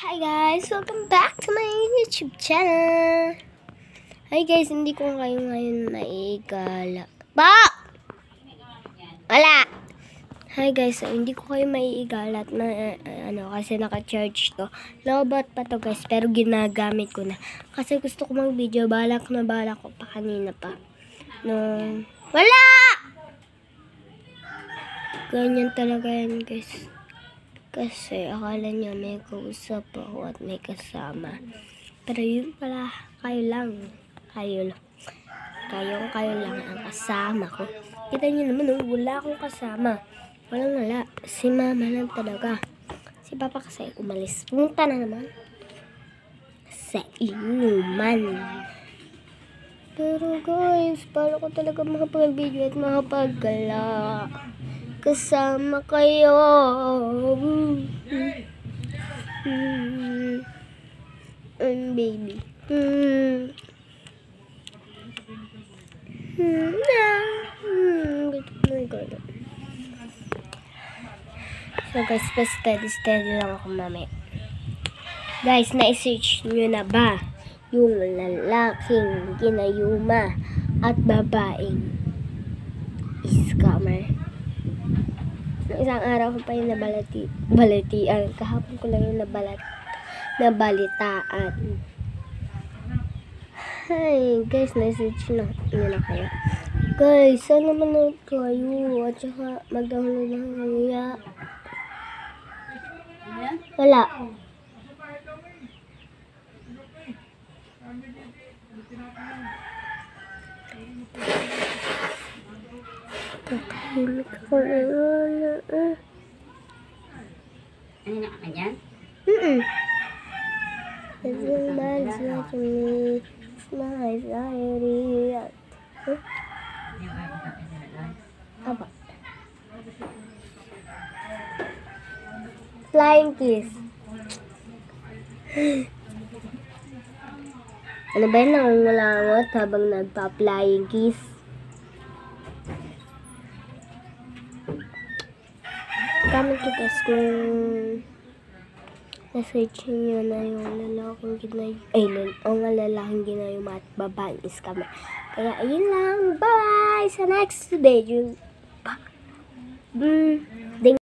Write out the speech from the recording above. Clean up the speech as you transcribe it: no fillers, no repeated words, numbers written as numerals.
Hi guys! Welcome back to my YouTube channel! Hi guys! Hindi ko kayo ngayon maigala. Ba! Wala! Hi guys! Hindi ko kayo maiigalat na kasi naka-charge to. Lobot pa to guys, pero ginagamit ko na. Kasi gusto ko mag-video. Balak ko pa kanina pa. Wala! Ganyan talaga yan guys. Kasi akala niya may kausap ako at may kasama. Pero yun pala, kayo lang. Kayo lang ang kasama ko. Kita niyo naman, wala akong kasama. Wala. Si mama lang talaga. Si papa kasi umalis. Punta na naman sa inuman. Pero guys, paano ko talaga makapag-video at makapag-gala? Kasama kayo. Baby. So guys, steady lang ako mamaya. Guys, na-search nyo na ba yung lalaking ginayuma at babaeng scammer? Isang araw ko pa yung balatian. Kahapon ko lang yung nabalitaan. Hi, guys, na-search nyo na kayo. Guys, sana manood kayo. At saka mag-download na kayo. Wala. Tahimik ako na. Ano na ka dyan? Isang balis na kami. Smile, diary. Apa? Flying kiss. Ano ba yun? Nangungulangot habang nagpa-flying kiss. Comment ko guys kung na-search nyo na yung lalaking lalaking ginayuma at babaeng scammer. Kaya ayun lang. Bye! Sa next video.